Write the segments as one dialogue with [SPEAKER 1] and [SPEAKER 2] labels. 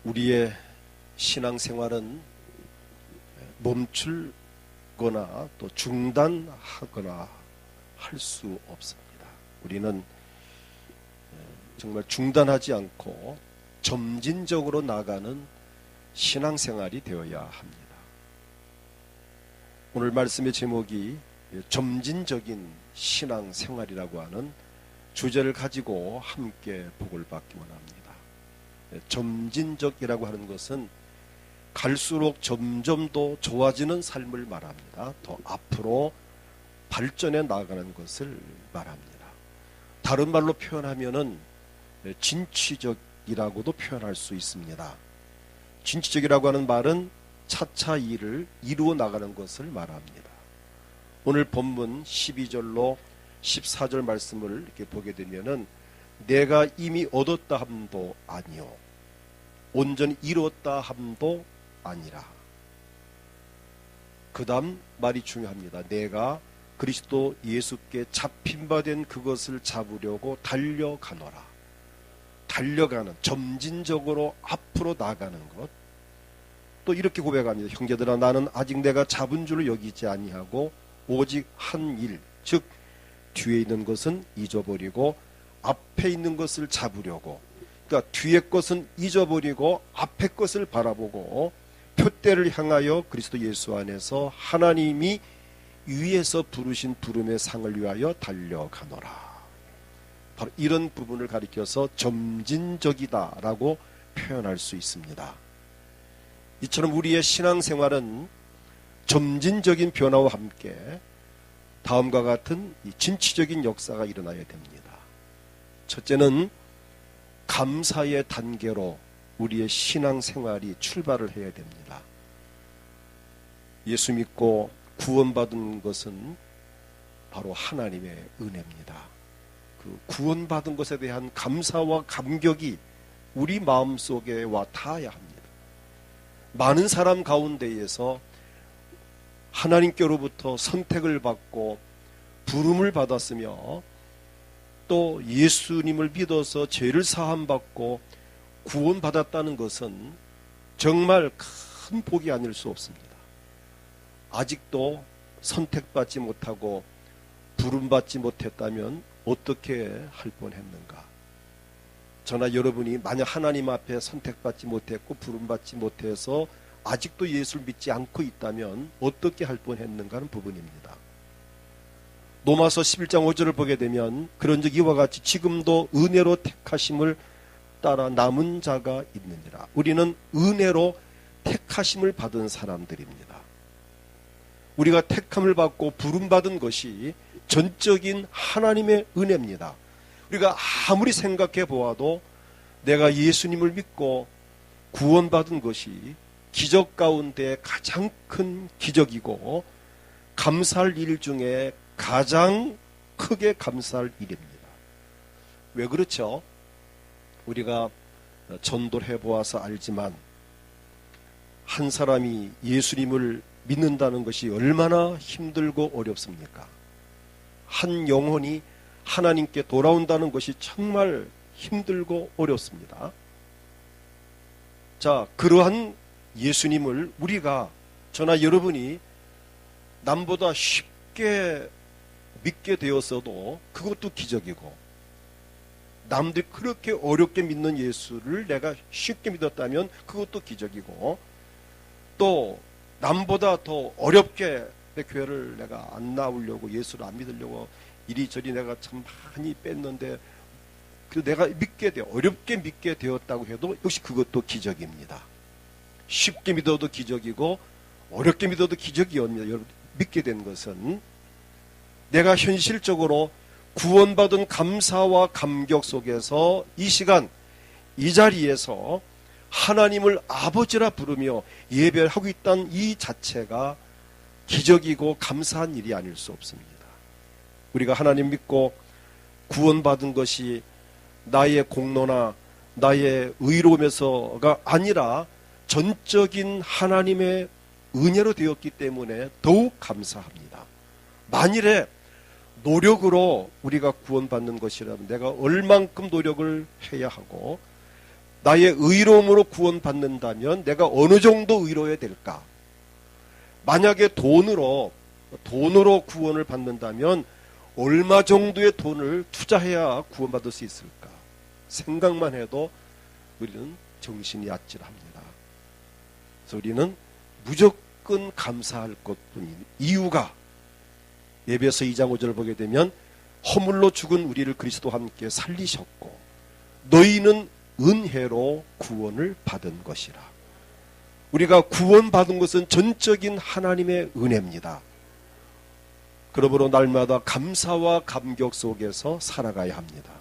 [SPEAKER 1] 우리의 신앙생활은 멈출거나 또 중단하거나 할 수 없습니다. 우리는 정말 중단하지 않고 점진적으로 나가는 신앙생활이 되어야 합니다. 오늘 말씀의 제목이 점진적인 신앙생활이라고 하는 주제를 가지고 함께 복을 받기 원합니다. 점진적이라고 하는 것은 갈수록 점점 더 좋아지는 삶을 말합니다. 더 앞으로 발전해 나가는 것을 말합니다. 다른 말로 표현하면은 진취적이라고도 표현할 수 있습니다. 진취적이라고 하는 말은 차차 일을 이루어 나가는 것을 말합니다. 오늘 본문 12절로 14절 말씀을 이렇게 보게 되면은 내가 이미 얻었다 함도 아니요 온전히 이루었다 함도 아니라. 그 다음 말이 중요합니다. 내가 그리스도 예수께 잡힌 바 된 그것을 잡으려고 달려가노라. 달려가는, 점진적으로 앞으로 나가는 것. 또 이렇게 고백합니다. 형제들아, 나는 아직 내가 잡은 줄을 여기지 아니하고 오직 한 일, 즉 뒤에 있는 것은 잊어버리고 앞에 있는 것을 잡으려고. 그러니까 뒤에 것은 잊어버리고 앞에 것을 바라보고 표대를 향하여 그리스도 예수 안에서 하나님이 위에서 부르신 부름의 상을 위하여 달려가노라. 바로 이런 부분을 가리켜서 점진적이다라고 표현할 수 있습니다. 이처럼 우리의 신앙생활은 점진적인 변화와 함께 다음과 같은 이 진취적인 역사가 일어나야 됩니다. 첫째는 감사의 단계로 우리의 신앙생활이 출발을 해야 됩니다. 예수 믿고 구원받은 것은 바로 하나님의 은혜입니다. 그 구원받은 것에 대한 감사와 감격이 우리 마음속에 와 닿아야 합니다. 많은 사람 가운데에서 하나님께로부터 선택을 받고 부름을 받았으며 또 예수님을 믿어서 죄를 사함받고 구원받았다는 것은 정말 큰 복이 아닐 수 없습니다. 아직도 선택받지 못하고 부름받지 못했다면 어떻게 할 뻔했는가? 저나 여러분이 만약 하나님 앞에 선택받지 못했고 부름받지 못해서 아직도 예수를 믿지 않고 있다면 어떻게 할 뻔했는가 하는 부분입니다. 로마서 11장 5절을 보게 되면 그런즉 이와 같이 지금도 은혜로 택하심을 따라 남은 자가 있느니라. 우리는 은혜로 택하심을 받은 사람들입니다. 우리가 택함을 받고 부름받은 것이 전적인 하나님의 은혜입니다. 우리가 아무리 생각해 보아도 내가 예수님을 믿고 구원받은 것이 기적 가운데 가장 큰 기적이고 감사할 일 중에 가장 크게 감사할 일입니다. 왜 그렇죠? 우리가 전도를 해보아서 알지만 한 사람이 예수님을 믿는다는 것이 얼마나 힘들고 어렵습니까? 한 영혼이 하나님께 돌아온다는 것이 정말 힘들고 어렵습니다. 자, 그러한 예수님을 우리가, 저나 여러분이 남보다 쉽게 믿게 되었어도 그것도 기적이고, 남들이 그렇게 어렵게 믿는 예수를 내가 쉽게 믿었다면 그것도 기적이고, 또 남보다 더 어렵게 내 교회를 내가 안 나오려고, 예수를 안 믿으려고 이리저리 내가 참 많이 뺐는데 그 내가 믿게 돼, 어렵게 믿게 되었다고 해도 역시 그것도 기적입니다. 쉽게 믿어도 기적이고 어렵게 믿어도 기적이옵니다. 여러분, 믿게 된 것은 내가 현실적으로 구원받은 감사와 감격 속에서 이 시간 이 자리에서 하나님을 아버지라 부르며 예배하고 있다는 이 자체가 기적이고 감사한 일이 아닐 수 없습니다. 우리가 하나님 믿고 구원받은 것이 나의 공로나 나의 의로움에서가 아니라 전적인 하나님의 은혜로 되었기 때문에 더욱 감사합니다. 만일에 노력으로 우리가 구원받는 것이라면 내가 얼만큼 노력을 해야 하고 나의 의로움으로 구원받는다면 내가 어느 정도 의로워야 될까? 만약에 돈으로 구원을 받는다면 얼마 정도의 돈을 투자해야 구원받을 수 있을까? 생각만 해도 우리는 정신이 아찔합니다. 그래서 우리는 무조건 감사할 것뿐인 이유가 에베소 2장 5절을 보게 되면 허물로 죽은 우리를 그리스도와 함께 살리셨고 너희는 은혜로 구원을 받은 것이라. 우리가 구원받은 것은 전적인 하나님의 은혜입니다. 그러므로 날마다 감사와 감격 속에서 살아가야 합니다.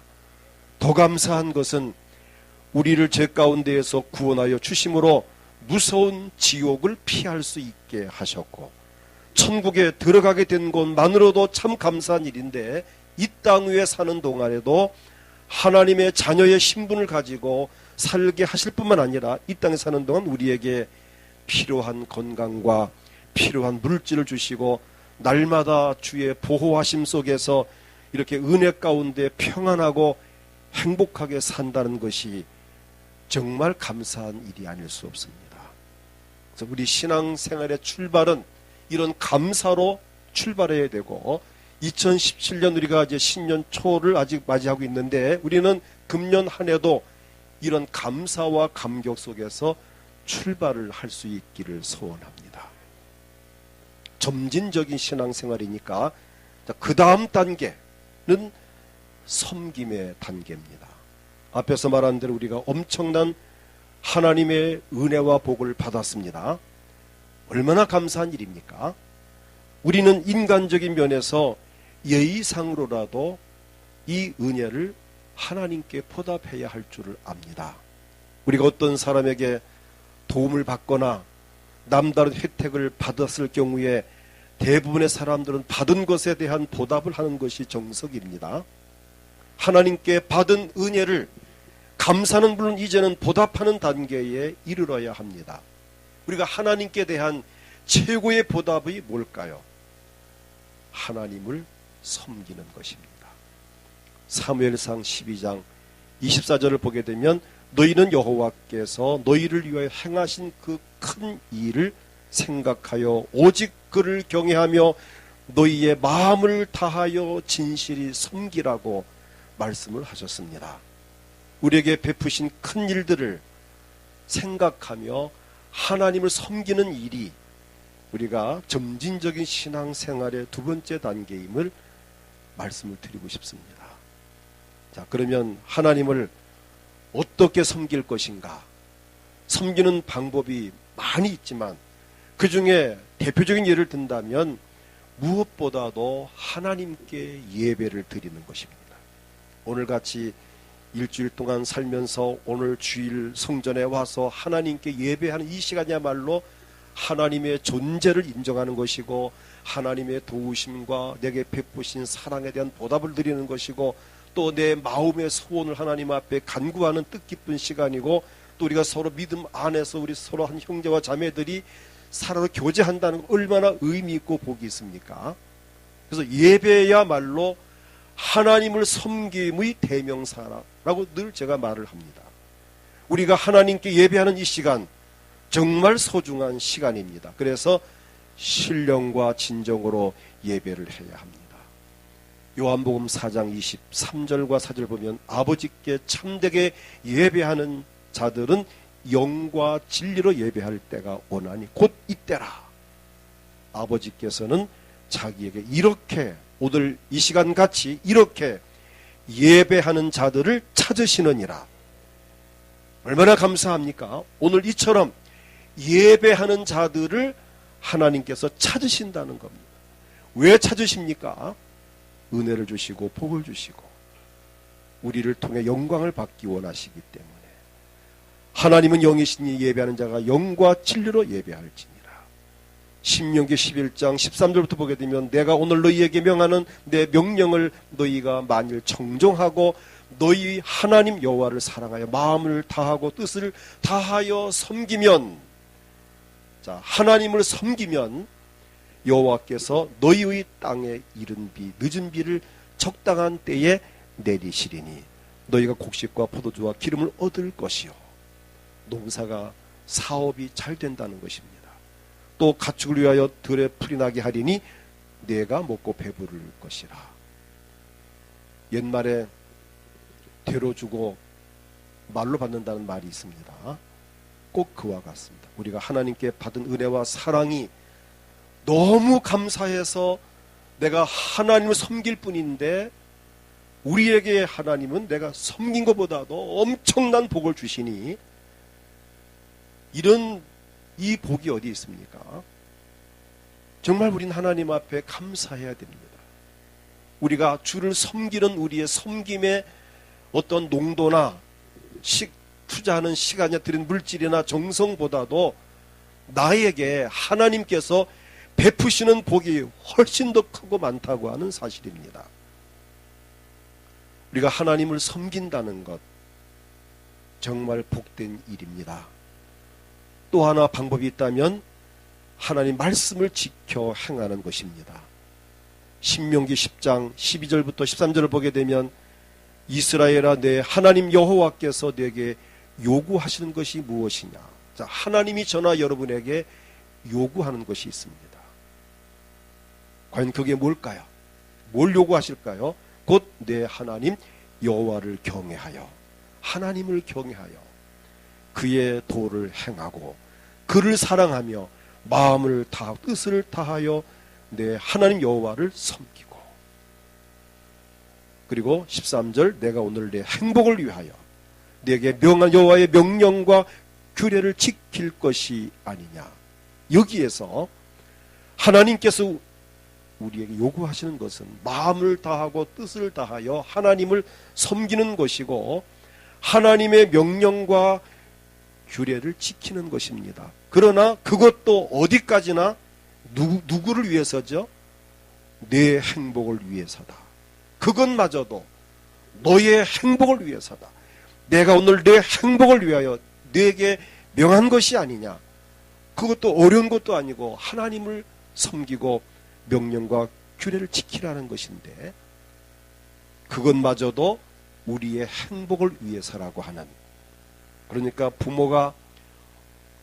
[SPEAKER 1] 더 감사한 것은 우리를 죄 가운데에서 구원하여 주심으로 무서운 지옥을 피할 수 있게 하셨고 천국에 들어가게 된 것만으로도 참 감사한 일인데 이 땅 위에 사는 동안에도 하나님의 자녀의 신분을 가지고 살게 하실 뿐만 아니라 이 땅에 사는 동안 우리에게 필요한 건강과 필요한 물질을 주시고 날마다 주의 보호하심 속에서 이렇게 은혜 가운데 평안하고 행복하게 산다는 것이 정말 감사한 일이 아닐 수 없습니다. 그래서 우리 신앙생활의 출발은 이런 감사로 출발해야 되고 2017년 우리가 이제 신년 초를 아직 맞이하고 있는데 우리는 금년 한 해도 이런 감사와 감격 속에서 출발을 할 수 있기를 소원합니다. 점진적인 신앙생활이니까 그 다음 단계는 섬김의 단계입니다. 앞에서 말한 대로 우리가 엄청난 하나님의 은혜와 복을 받았습니다. 얼마나 감사한 일입니까? 우리는 인간적인 면에서 예의상으로라도 이 은혜를 하나님께 보답해야 할 줄을 압니다. 우리가 어떤 사람에게 도움을 받거나 남다른 혜택을 받았을 경우에 대부분의 사람들은 받은 것에 대한 보답을 하는 것이 정석입니다. 하나님께 받은 은혜를 감사는 물론 이제는 보답하는 단계에 이르러야 합니다. 우리가 하나님께 대한 최고의 보답이 뭘까요? 하나님을 섬기는 것입니다. 사무엘상 12장 24절을 보게 되면 너희는 여호와께서 너희를 위하여 행하신 그 큰 일을 생각하여 오직 그를 경외하며 너희의 마음을 다하여 진실히 섬기라고 말씀을 하셨습니다. 우리에게 베푸신 큰 일들을 생각하며 하나님을 섬기는 일이 우리가 점진적인 신앙생활의 두 번째 단계임을 말씀을 드리고 싶습니다. 자, 그러면 하나님을 어떻게 섬길 것인가? 섬기는 방법이 많이 있지만 그 중에 대표적인 예를 든다면 무엇보다도 하나님께 예배를 드리는 것입니다. 오늘같이 일주일 동안 살면서 오늘 주일 성전에 와서 하나님께 예배하는 이 시간이야말로 하나님의 존재를 인정하는 것이고 하나님의 도우심과 내게 베푸신 사랑에 대한 보답을 드리는 것이고 또 내 마음의 소원을 하나님 앞에 간구하는 뜻깊은 시간이고 또 우리가 서로 믿음 안에서 우리 서로 한 형제와 자매들이 살아서 교제한다는 얼마나 의미 있고 복이 있습니까? 그래서 예배야말로 하나님을 섬김의 대명사라고 늘 제가 말을 합니다. 우리가 하나님께 예배하는 이 시간 정말 소중한 시간입니다. 그래서 신령과 진정으로 예배를 해야 합니다. 요한복음 4장 23절과 4절 보면 아버지께 참되게 예배하는 자들은 영과 진리로 예배할 때가 오나니 곧 이때라. 아버지께서는 자기에게 이렇게 오늘 이 시간같이 이렇게 예배하는 자들을 찾으시느니라. 얼마나 감사합니까? 오늘 이처럼 예배하는 자들을 하나님께서 찾으신다는 겁니다. 왜 찾으십니까? 은혜를 주시고 복을 주시고 우리를 통해 영광을 받기 원하시기 때문에 하나님은 영이시니 예배하는 자가 영과 진리로 예배할지니라. 신명기 11장 13절부터 보게 되면 내가 오늘 너희에게 명하는 내 명령을 너희가 만일 청종하고 너희 하나님 여호와를 사랑하여 마음을 다하고 뜻을 다하여 섬기면, 자, 하나님을 섬기면 여호와께서 너희의 땅에 이른 비 늦은 비를 적당한 때에 내리시리니 너희가 곡식과 포도주와 기름을 얻을 것이요 농사가 사업이 잘 된다는 것입니다. 또 가축을 위하여 들에 풀이 나게 하리니 내가 먹고 배부를 것이라. 옛말에 되로 주고 말로 받는다는 말이 있습니다. 꼭 그와 같습니다. 우리가 하나님께 받은 은혜와 사랑이 너무 감사해서 내가 하나님을 섬길 뿐인데 우리에게 하나님은 내가 섬긴 것보다도 엄청난 복을 주시니 이 복이 어디 있습니까? 정말 우린 하나님 앞에 감사해야 됩니다. 우리가 주를 섬기는 우리의 섬김의 어떤 농도나 투자하는 시간이나 들인 물질이나 정성보다도 나에게 하나님께서 베푸시는 복이 훨씬 더 크고 많다고 하는 사실입니다. 우리가 하나님을 섬긴다는 것 정말 복된 일입니다. 또 하나 방법이 있다면 하나님 말씀을 지켜 행하는 것입니다. 신명기 10장 12절부터 13절을 보게 되면 이스라엘아 내 하나님 여호와께서 내게 요구하시는 것이 무엇이냐. 자, 하나님이 저나 여러분에게 요구하는 것이 있습니다. 과연 그게 뭘까요? 뭘 요구하실까요? 곧 내 하나님 여호와를 경외하여 하나님을 경외하여 그의 도를 행하고 그를 사랑하며 마음을 다 뜻을 다하여 내 하나님 여호와를 섬기고 그리고 13절 내가 오늘 내 행복을 위하여 내게 명한 여호와의 명령과 규례를 지킬 것이 아니냐. 여기에서 하나님께서 우리에게 요구하시는 것은 마음을 다하고 뜻을 다하여 하나님을 섬기는 것이고 하나님의 명령과 규례를 지키는 것입니다. 그러나 그것도 어디까지나 누구를 위해서죠? 내 행복을 위해서다. 그것마저도 너의 행복을 위해서다. 내가 오늘 내 행복을 위하여 내게 명한 것이 아니냐. 그것도 어려운 것도 아니고 하나님을 섬기고 명령과 규례를 지키라는 것인데 그것마저도 우리의 행복을 위해서라고 하는, 그러니까 부모가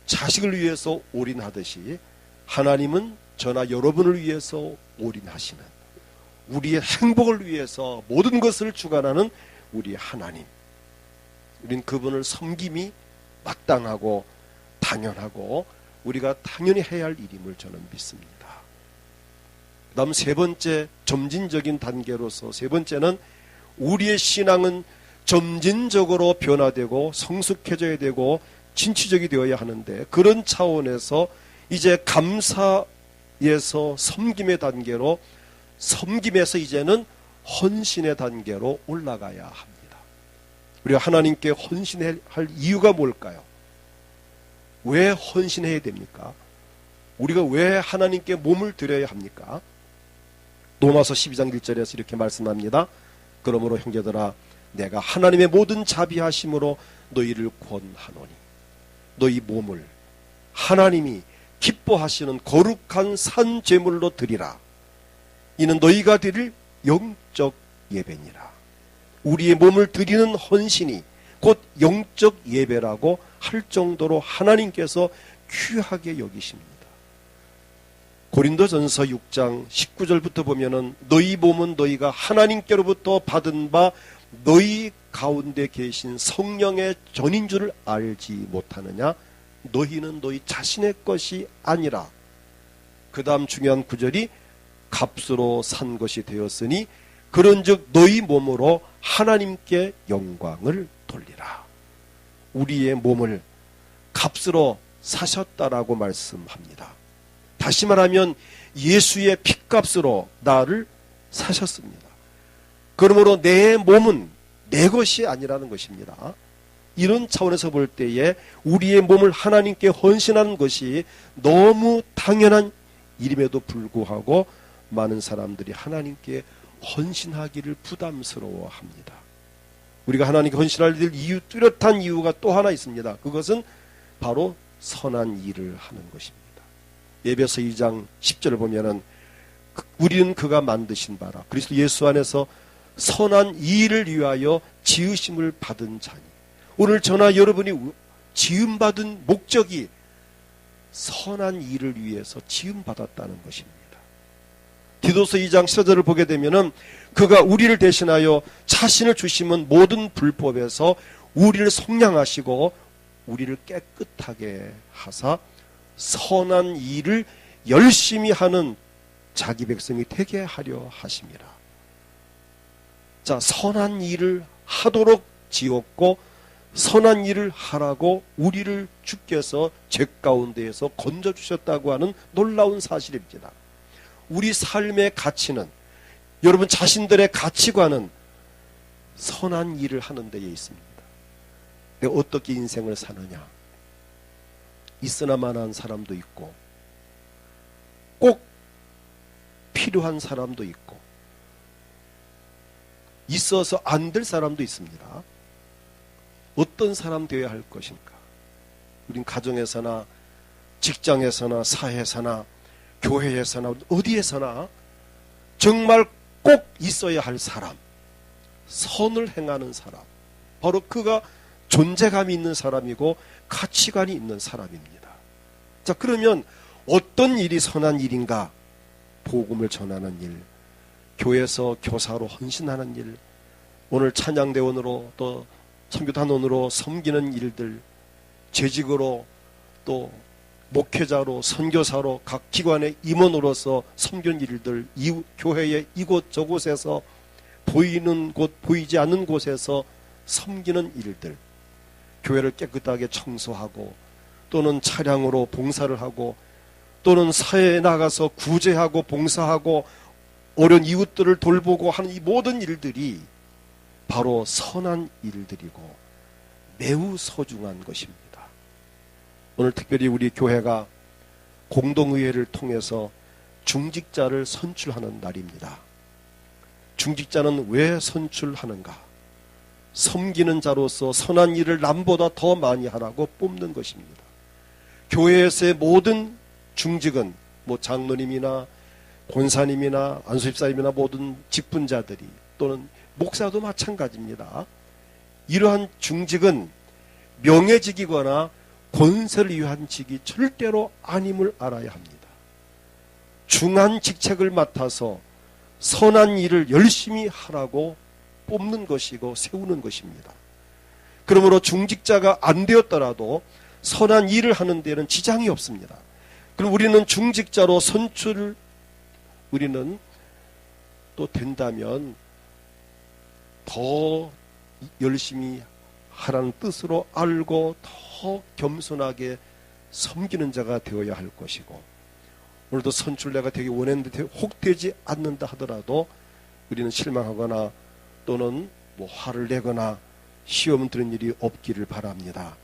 [SPEAKER 1] 자식을 위해서 올인하듯이 하나님은 저나 여러분을 위해서 올인하시는, 우리의 행복을 위해서 모든 것을 주관하는 우리의 하나님, 우린 그분을 섬김이 마땅하고 당연하고 우리가 당연히 해야 할 일임을 저는 믿습니다. 그 다음 세 번째, 점진적인 단계로서 세 번째는 우리의 신앙은 점진적으로 변화되고 성숙해져야 되고 진취적이 되어야 하는데, 그런 차원에서 이제 감사에서 섬김의 단계로, 섬김에서 이제는 헌신의 단계로 올라가야 합니다. 우리가 하나님께 헌신할 이유가 뭘까요? 왜 헌신해야 됩니까? 우리가 왜 하나님께 몸을 드려야 합니까? 로마서 12장 1절에서 이렇게 말씀합니다. 그러므로 형제들아 내가 하나님의 모든 자비하심으로 너희를 권하노니 너희 몸을 하나님이 기뻐하시는 거룩한 산 제물로 드리라. 이는 너희가 드릴 영적 예배니라. 우리의 몸을 드리는 헌신이 곧 영적 예배라고 할 정도로 하나님께서 귀하게 여기십니다. 고린도전서 6장 19절부터 보면은 너희 몸은 너희가 하나님께로부터 받은 바 너희 가운데 계신 성령의 전인 줄을 알지 못하느냐. 너희는 너희 자신의 것이 아니라, 그 다음 중요한 구절이 값으로 산 것이 되었으니 그런즉 너희 몸으로 하나님께 영광을 돌리라. 우리의 몸을 값으로 사셨다라고 말씀합니다. 다시 말하면 예수의 핏값으로 나를 사셨습니다. 그러므로 내 몸은 내 것이 아니라는 것입니다. 이런 차원에서 볼 때에 우리의 몸을 하나님께 헌신하는 것이 너무 당연한 일임에도 불구하고 많은 사람들이 하나님께 헌신하기를 부담스러워합니다. 우리가 하나님께 헌신할 이유, 뚜렷한 이유가 또 하나 있습니다. 그것은 바로 선한 일을 하는 것입니다. 에베소 2장 10절을 보면은 우리는 그가 만드신 바라 그리스도 예수 안에서 선한 일을 위하여 지으심을 받은 자니. 오늘 저나 여러분이 지음받은 목적이 선한 일을 위해서 지음받았다는 것입니다. 디도서 2장 14절을 보게 되면은 그가 우리를 대신하여 자신을 주심은 모든 불법에서 우리를 속량하시고 우리를 깨끗하게 하사 선한 일을 열심히 하는 자기 백성이 되게 하려 하심이라. 자, 선한 일을 하도록 지었고 선한 일을 하라고 우리를 주께서 죄 가운데에서 건져주셨다고 하는 놀라운 사실입니다. 우리 삶의 가치는, 여러분 자신들의 가치관은 선한 일을 하는 데에 있습니다. 내가 어떻게 인생을 사느냐, 있으나마나한 사람도 있고 꼭 필요한 사람도 있고 있어서 안 될 사람도 있습니다. 어떤 사람 되어야 할 것인가? 우린 가정에서나 직장에서나 사회에서나 교회에서나 어디에서나 정말 꼭 있어야 할 사람, 선을 행하는 사람, 바로 그가 존재감이 있는 사람이고 가치관이 있는 사람입니다. 자, 그러면 어떤 일이 선한 일인가? 복음을 전하는 일, 교회에서 교사로 헌신하는 일, 오늘 찬양대원으로 또 선교단원으로 섬기는 일들, 재직으로 또 목회자로 선교사로 각 기관의 임원으로서 섬기는 일들, 교회의 이곳저곳에서 보이는 곳 보이지 않는 곳에서 섬기는 일들, 교회를 깨끗하게 청소하고 또는 차량으로 봉사를 하고 또는 사회에 나가서 구제하고 봉사하고 어려운 이웃들을 돌보고 하는 이 모든 일들이 바로 선한 일들이고 매우 소중한 것입니다. 오늘 특별히 우리 교회가 공동의회를 통해서 중직자를 선출하는 날입니다. 중직자는 왜 선출하는가? 섬기는 자로서 선한 일을 남보다 더 많이 하라고 뽑는 것입니다. 교회에서의 모든 중직은 장로님이나 권사님이나 안수집사님이나 모든 직분자들이 또는 목사도 마찬가지입니다. 이러한 중직은 명예직이거나 권세를 위한 직이 절대로 아님을 알아야 합니다. 중한 직책을 맡아서 선한 일을 열심히 하라고 뽑는 것이고 세우는 것입니다. 그러므로 중직자가 안 되었더라도 선한 일을 하는 데는 지장이 없습니다. 그럼 우리는 중직자로 우리는 또 된다면 더 열심히 하라는 뜻으로 알고 더 겸손하게 섬기는 자가 되어야 할 것이고, 오늘도 선출 내가 되게 원했는데 혹 되지 않는다 하더라도 우리는 실망하거나 또는 화를 내거나 시험 드는 일이 없기를 바랍니다.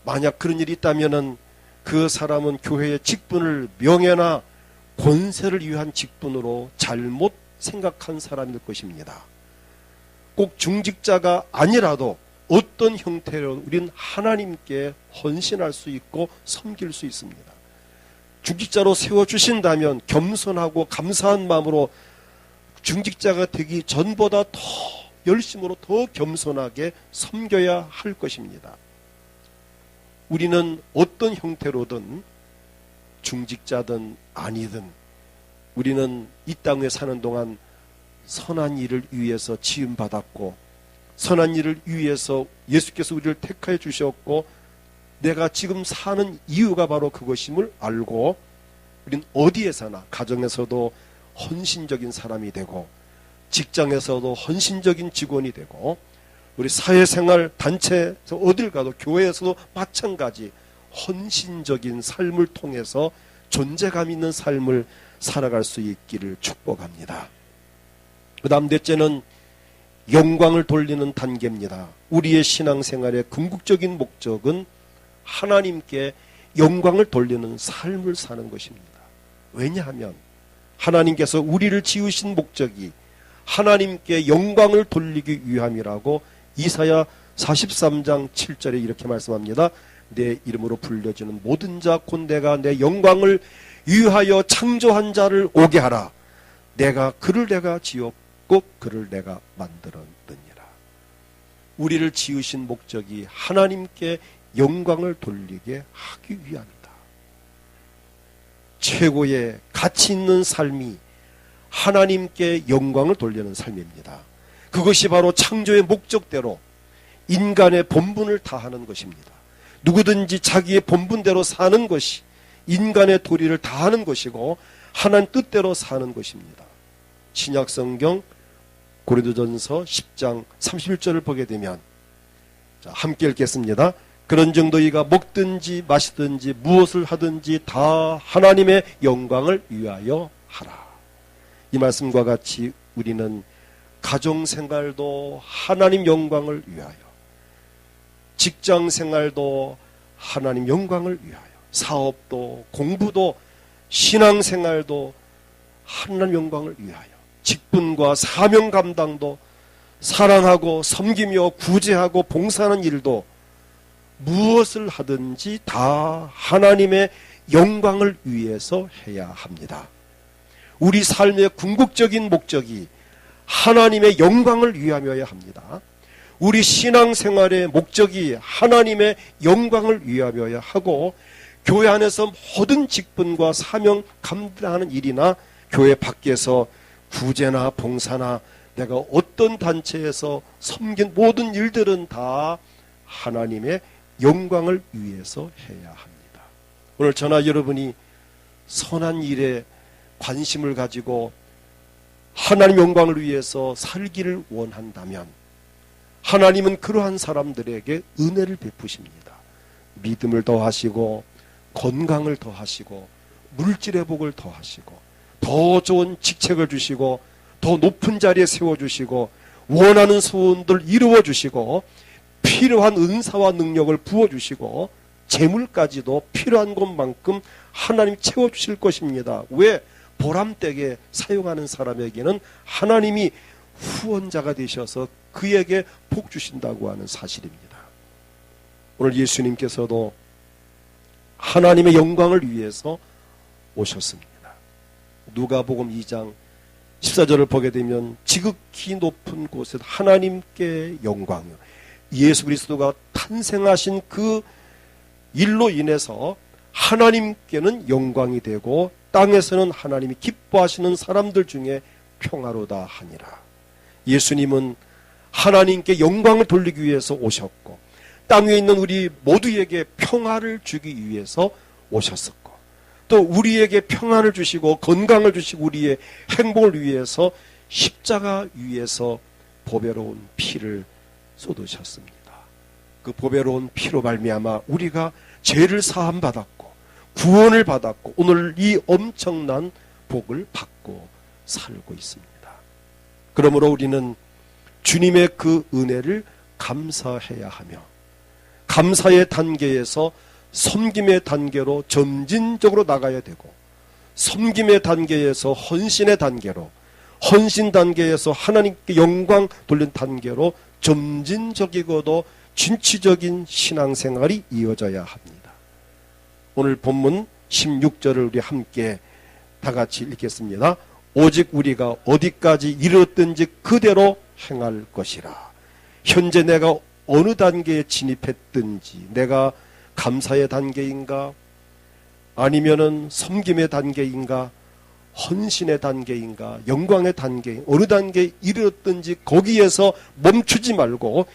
[SPEAKER 1] 만약 그런 일이 있다면은 그 사람은 교회의 직분을 명예나 권세를 위한 직분으로 잘못 생각한 사람일 것입니다. 꼭 중직자가 아니라도 어떤 형태로 우리는 하나님께 헌신할 수 있고 섬길 수 있습니다. 중직자로 세워주신다면 겸손하고 감사한 마음으로 중직자가 되기 전보다 더 열심으로 더 겸손하게 섬겨야 할 것입니다. 우리는 어떤 형태로든 중직자든 아니든 우리는 이 땅에 사는 동안 선한 일을 위해서 지음받았고 선한 일을 위해서 예수께서 우리를 택하여 주셨고 내가 지금 사는 이유가 바로 그것임을 알고 우린 어디에서나 가정에서도 헌신적인 사람이 되고 직장에서도 헌신적인 직원이 되고 우리 사회생활 단체에서 어딜 가도 교회에서도 마찬가지 헌신적인 삶을 통해서 존재감 있는 삶을 살아갈 수 있기를 축복합니다. 그 다음 넷째는 영광을 돌리는 단계입니다. 우리의 신앙생활의 궁극적인 목적은 하나님께 영광을 돌리는 삶을 사는 것입니다. 왜냐하면 하나님께서 우리를 지으신 목적이 하나님께 영광을 돌리기 위함이라고 이사야 43장 7절에 이렇게 말씀합니다. 내 이름으로 불려지는 모든 자 곧 내가 내 영광을 위하여 창조한 자를 오게 하라. 그를 내가 지었고 그를 내가 만들었느니라. 우리를 지으신 목적이 하나님께 영광을 돌리게 하기 위함이다. 최고의 가치 있는 삶이 하나님께 영광을 돌리는 삶입니다. 그것이 바로 창조의 목적대로 인간의 본분을 다하는 것입니다. 누구든지 자기의 본분대로 사는 것이 인간의 도리를 다하는 것이고 하나님 뜻대로 사는 것입니다. 신약성경 고린도전서 10장 31절을 보게 되면, 자, 함께 읽겠습니다. 그런 정도이가 먹든지 마시든지 무엇을 하든지 다 하나님의 영광을 위하여 하라. 이 말씀과 같이 우리는 가정생활도 하나님 영광을 위하여, 직장생활도 하나님 영광을 위하여, 사업도 공부도 신앙생활도 하나님 영광을 위하여, 직분과 사명 감당도 사랑하고 섬기며 구제하고 봉사하는 일도 무엇을 하든지 다 하나님의 영광을 위해서 해야 합니다. 우리 삶의 궁극적인 목적이 하나님의 영광을 위하여야 합니다. 우리 신앙생활의 목적이 하나님의 영광을 위하여야 하고, 교회 안에서 모든 직분과 사명 감당하는 일이나 교회 밖에서 구제나 봉사나 내가 어떤 단체에서 섬긴 모든 일들은 다 하나님의 영광을 위해서 해야 합니다. 오늘 저나 여러분이 선한 일에 관심을 가지고 하나님 영광을 위해서 살기를 원한다면 하나님은 그러한 사람들에게 은혜를 베푸십니다. 믿음을 더하시고 건강을 더하시고 물질의 복을 더하시고 더 좋은 직책을 주시고 더 높은 자리에 세워주시고 원하는 소원들 이루어주시고 필요한 은사와 능력을 부어주시고 재물까지도 필요한 것만큼 하나님 채워주실 것입니다. 왜? 보람되게 사용하는 사람에게는 하나님이 후원자가 되셔서 그에게 복 주신다고 하는 사실입니다. 오늘 예수님께서도 하나님의 영광을 위해서 오셨습니다. 누가복음 2장 14절을 보게 되면 지극히 높은 곳에 하나님께 영광이요, 예수 그리스도가 탄생하신 그 일로 인해서 하나님께는 영광이 되고 땅에서는 하나님이 기뻐하시는 사람들 중에 평화로다 하니라. 예수님은 하나님께 영광을 돌리기 위해서 오셨고 땅 위에 있는 우리 모두에게 평화를 주기 위해서 오셨었고 또 우리에게 평안을 주시고 건강을 주시고 우리의 행복을 위해서 십자가 위에서 보배로운 피를 쏟으셨습니다. 그 보배로운 피로 말미암아 우리가 죄를 사함 받았고 구원을 받았고 오늘 이 엄청난 복을 받고 살고 있습니다. 그러므로 우리는 주님의 그 은혜를 감사해야 하며 감사의 단계에서 섬김의 단계로 점진적으로 나가야 되고 섬김의 단계에서 헌신의 단계로 헌신 단계에서 하나님께 영광 돌린 단계로 점진적이고도 진취적인 신앙생활이 이어져야 합니다. 오늘 본문 16절을 우리 함께 다 같이 읽겠습니다. 오직 우리가 어디까지 이르렀든지 그대로 행할 것이라. 현재 내가 어느 단계에 진입했든지 내가 감사의 단계인가 아니면은 섬김의 단계인가 헌신의 단계인가 영광의 단계 어느 단계에 이르렀든지 거기에서 멈추지 말고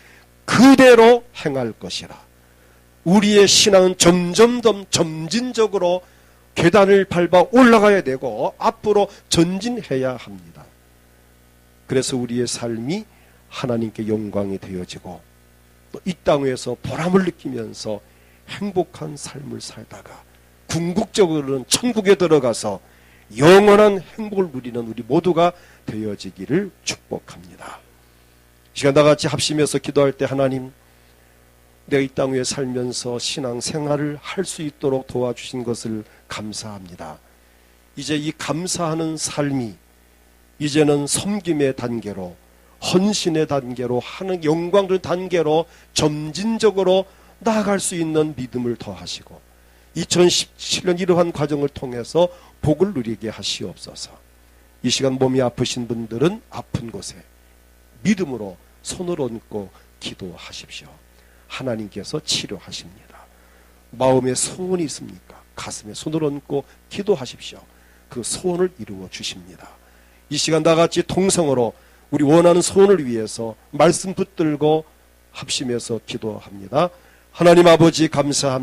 [SPEAKER 1] 그대로 행할 것이라. 우리의 신앙은 점점 더 점진적으로 계단을 밟아 올라가야 되고 앞으로 전진해야 합니다. 그래서 우리의 삶이 하나님께 영광이 되어지고 또 이 땅 위에서 보람을 느끼면서 행복한 삶을 살다가 궁극적으로는 천국에 들어가서 영원한 행복을 누리는 우리 모두가 되어지기를 축복합니다. 시간 다 같이 합심해서 기도할 때 하나님 내가 이 땅 위에 살면서 신앙생활을 할 수 있도록 도와주신 것을 감사합니다. 이제 이 감사하는 삶이 이제는 섬김의 단계로 헌신의 단계로 하는 영광의 단계로 점진적으로 나아갈 수 있는 믿음을 더하시고 2017년 이러한 과정을 통해서 복을 누리게 하시옵소서. 이 시간 몸이 아프신 분들은 아픈 곳에 믿음으로 손을 얹고 기도하십시오. 하나님께서 치료하십니다. 마음에 소원이 있습니까? 가슴에 손을 얹고 기도하십시오. 그 소원을 이루어 주십니다. 이 시간 다같이 통성으로 우리 원하는 소원을 위해서 말씀 붙들고 합심해서 기도합니다. 하나님 아버지 감사합니다.